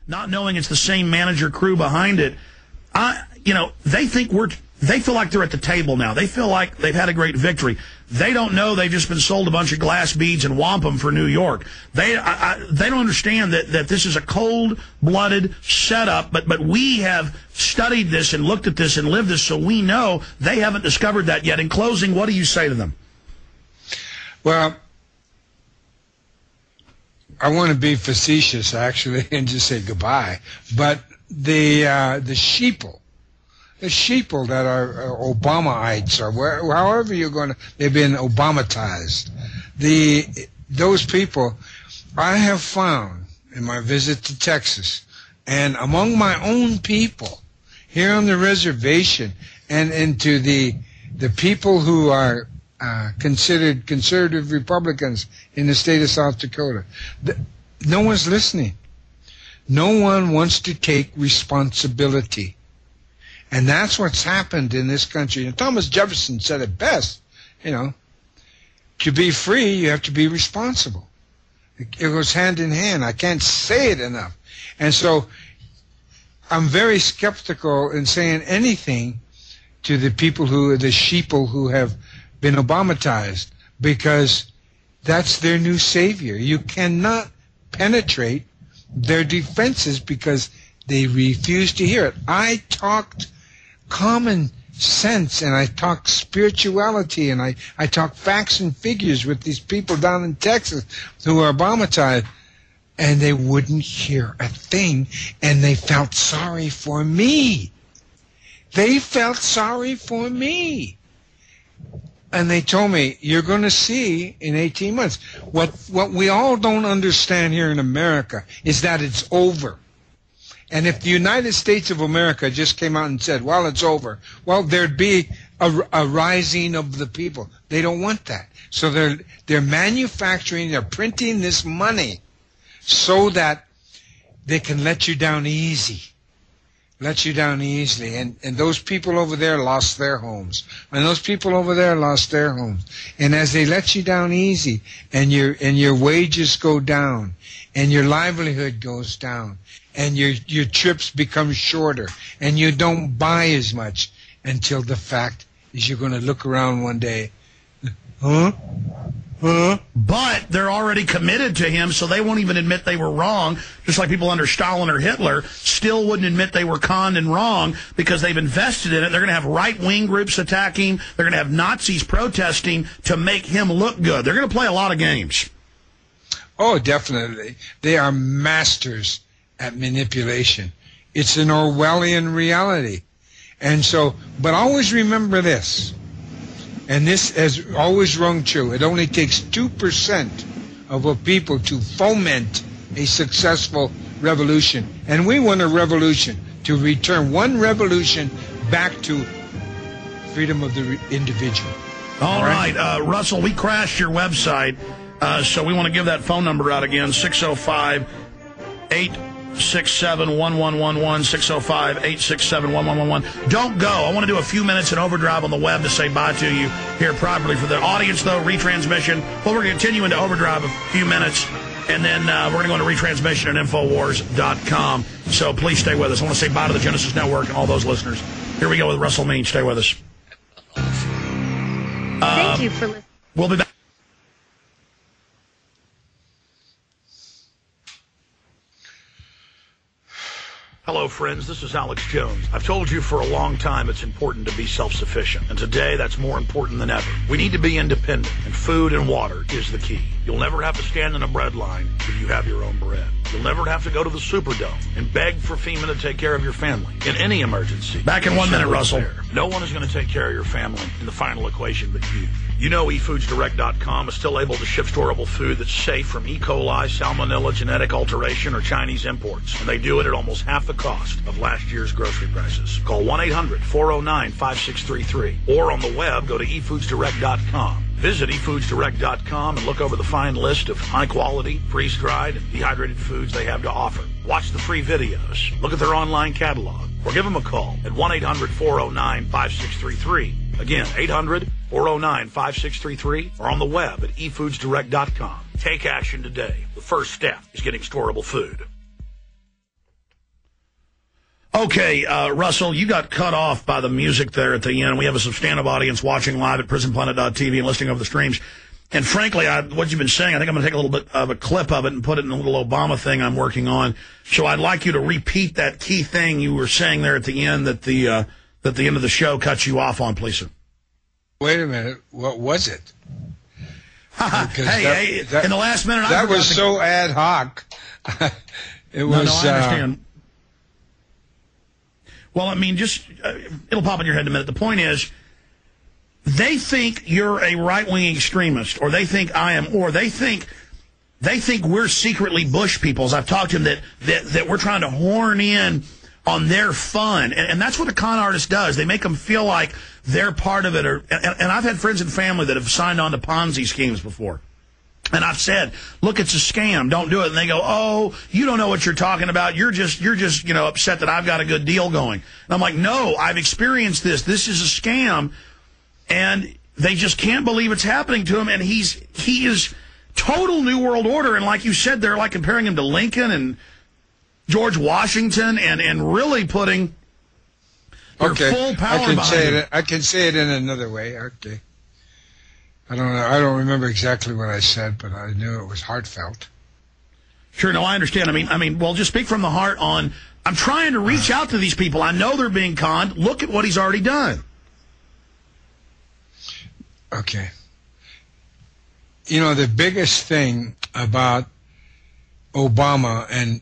not knowing it's the same manager crew behind it. They feel like they're at the table now. They feel like they've had a great victory. They don't know they've just been sold a bunch of glass beads and wampum for New York. They don't understand that this is a cold-blooded setup, but we have studied this and looked at this and lived this, so we know they haven't discovered that yet. In closing, what do you say to them? Well, I want to be facetious, actually, and just say goodbye. But the sheeple that are Obamaites, or however you're going to, they've been Obamatized. Those people, I have found in my visit to Texas, and among my own people here on the reservation, and to the people who are considered conservative Republicans in the state of South Dakota, no one's listening. No one wants to take responsibility. And that's what's happened in this country. And Thomas Jefferson said it best, to be free, you have to be responsible. It goes hand in hand. I can't say it enough. And so I'm very skeptical in saying anything to the people the sheeple who have been Obamatized, because that's their new savior. You cannot penetrate their defenses because they refuse to hear it. I talked common sense, and I talked spirituality, and I talked facts and figures with these people down in Texas who are Obamatized, and they wouldn't hear a thing, and they felt sorry for me. They felt sorry for me. And they told me, you're going to see in 18 months. What we all don't understand here in America is that it's over. And if the United States of America just came out and said, well, it's over, well, there'd be a rising of the people. They don't want that. So they're manufacturing, they're printing this money so that they can let you down easy. Let you down easily. And those people over there lost their homes. And those people over there lost their homes. And as they let you down easy, and your wages go down, and your livelihood goes down, and your trips become shorter, and you don't buy as much, until the fact is you're going to look around one day, huh? But they're already committed to him, so they won't even admit they were wrong, just like people under Stalin or Hitler still wouldn't admit they were conned and wrong because they've invested in it. They're going to have right-wing groups attacking. They're going to have Nazis protesting to make him look good. They're going to play a lot of games. Oh, definitely. They are masters at manipulation. It's an Orwellian reality. And so, but always remember this. And this has always rung true. It only takes 2% of a people to foment a successful revolution. And we want a revolution to return one revolution back to freedom of the individual. All right. Russell, we crashed your website, so we want to give that phone number out again, 605-867-1111, 605-867-1111. Don't go. I want to do a few minutes in overdrive on the web to say bye to you here properly. For the audience, though, retransmission. Well, we're going to continue into overdrive a few minutes, and then we're going to go into retransmission at Infowars.com. So please stay with us. I want to say bye to the Genesis Network and all those listeners. Here we go with Russell Means. Stay with us. Thank you for listening. We'll be back. Hello, friends. This is Alex Jones. I've told you for a long time it's important to be self-sufficient, and today that's more important than ever. We need to be independent, and food and water is the key. You'll never have to stand in a bread line if you have your own bread. You'll never have to go to the Superdome and beg for FEMA to take care of your family in any emergency. Back in 1 minute, Russell. No one is going to take care of your family in the final equation but you. You know eFoodsDirect.com is still able to ship storable food that's safe from E. coli, salmonella, genetic alteration, or Chinese imports. And they do it at almost half the cost of last year's grocery prices. Call 1-800-409-5633. Or on the web, go to eFoodsDirect.com. Visit eFoodsDirect.com and look over the fine list of high-quality, freeze-dried, and dehydrated foods they have to offer. Watch the free videos. Look at their online catalog. Or give them a call at 1-800-409-5633. Again, 800-409-5633. Or on the web at eFoodsDirect.com. Take action today. The first step is getting storable food. Okay, Russell, you got cut off by the music there at the end. We have a substantive audience watching live at prisonplanet.tv and listening over the streams. And frankly, what you've been saying, I think I'm going to take a little bit of a clip of it and put it in a little Obama thing I'm working on. So I'd like you to repeat that key thing you were saying there at the end that the end of the show cut you off on, please, sir. Wait a minute. What was it? Hey, in the last minute, that was so ad hoc. It was. No, I understand. Well, I mean, it'll pop in your head in a minute. The point is, they think you're a right-wing extremist, or they think I am, or they think we're secretly Bush people. As I've talked to them, that we're trying to horn in on their fun. And that's what a con artist does. They make them feel like they're part of it. And I've had friends and family that have signed on to Ponzi schemes before. And I've said, look, it's a scam. Don't do it. And they go, oh, you don't know what you're talking about. You're just upset that I've got a good deal going. And I'm like, no, I've experienced this. This is a scam. And they just can't believe it's happening to him. And he is total New World Order. And like you said, they're like comparing him to Lincoln and George Washington and really putting their full power behind him. I can say it in another way. Okay. I don't know. I don't remember exactly what I said, but I knew it was heartfelt. Sure, no, I understand. I mean, well, just speak from the heart on, I'm trying to reach out to these people. I know they're being conned. Look at what he's already done. Okay. You know, the biggest thing about Obama and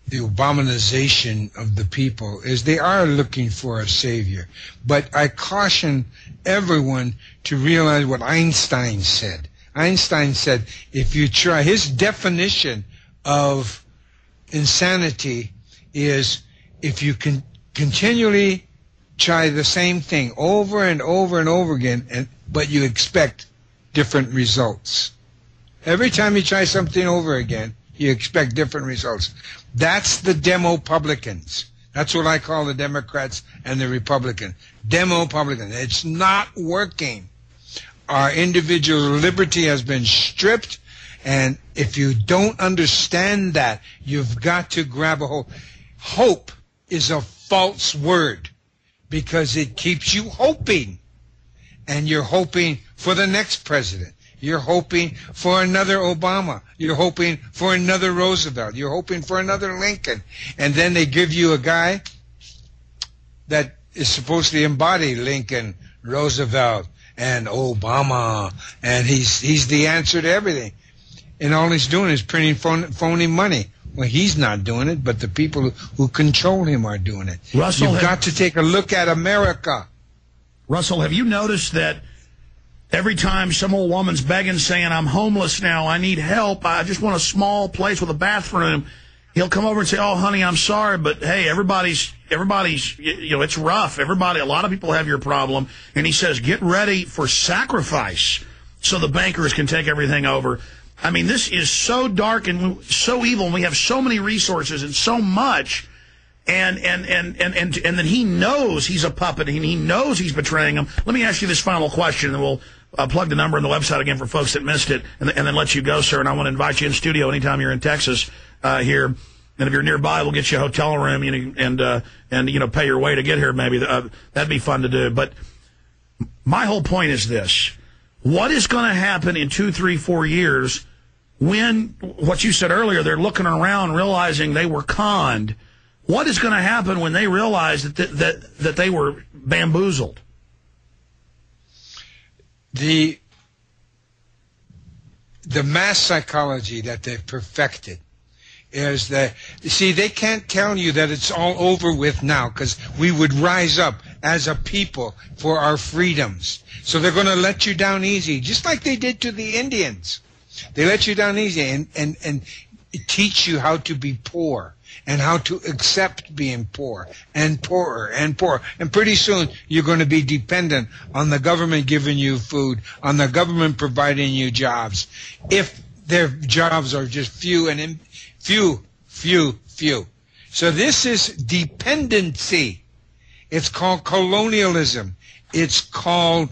the Obamanization of the people is they are looking for a savior. But I caution everyone to realize what Einstein said. Einstein said, if you try, his definition of insanity is if you can continually try the same thing over and over and over again, but you expect different results. Every time you try something over again, you expect different results. That's the Demo-publicans. That's what I call the Democrats and the Republicans. Demo-publicans. It's not working. Our individual liberty has been stripped, and if you don't understand that, you've got to grab a hold. Hope is a false word because it keeps you hoping, and you're hoping for the next president. You're hoping for another Obama. You're hoping for another Roosevelt. You're hoping for another Lincoln. And then they give you a guy that is supposed to embody Lincoln, Roosevelt, and Obama. And he's the answer to everything. And all he's doing is printing phony money. Well, he's not doing it, but the people who control him are doing it. Russell, you've got to take a look at America. Russell, have you noticed that every time some old woman's begging, saying, I'm homeless now, I need help, I just want a small place with a bathroom, he'll come over and say, oh, honey, I'm sorry, but hey, everybody's, it's rough. A lot of people have your problem. And he says, get ready for sacrifice so the bankers can take everything over. I mean, this is so dark and so evil, and we have so many resources and so much, and then he knows he's a puppet, and he knows he's betraying them. Let me ask you this final question, and we'll plug the number on the website again for folks that missed it, and then let you go, sir. And I want to invite you in studio anytime you're in Texas here. And if you're nearby, we'll get you a hotel room and pay your way to get here. Maybe that'd be fun to do. But my whole point is this: what is going to happen in 2, 3, 4 years when, what you said earlier, they're looking around realizing they were conned? What is going to happen when they realize that they were bamboozled? The mass psychology that they've perfected is that, see, they can't tell you that it's all over with now, because we would rise up as a people for our freedoms. So they're going to let you down easy, just like they did to the Indians. They let you down easy and teach you how to be poor and how to accept being poor and poorer and poorer. And pretty soon you're going to be dependent on the government giving you food, on the government providing you jobs, if their jobs are just few. So this is dependency. It's called colonialism. It's called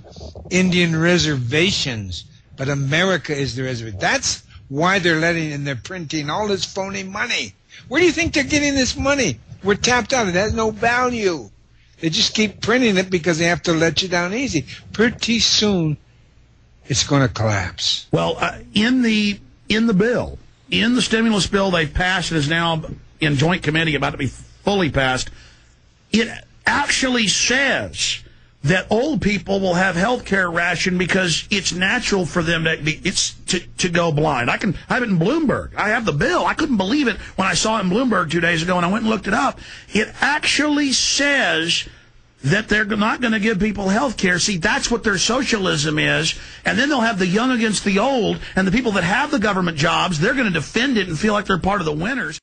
Indian reservations. But America is the reservation. That's why they're letting, and they're printing all this phony money. Where do you think they're getting this money? We're tapped out. It has no value. They just keep printing it because they have to let you down easy. Pretty soon, it's going to collapse. Well, in the bill, in the stimulus bill they've passed and is now in joint committee about to be fully passed, it actually says that old people will have health care ration because it's natural for them to go blind. I have it in Bloomberg. I have the bill. I couldn't believe it when I saw it in Bloomberg 2 days ago, and I went and looked it up. It actually says that they're not going to give people health care. See, that's what their socialism is. And then they'll have the young against the old, and the people that have the government jobs, they're going to defend it and feel like they're part of the winners.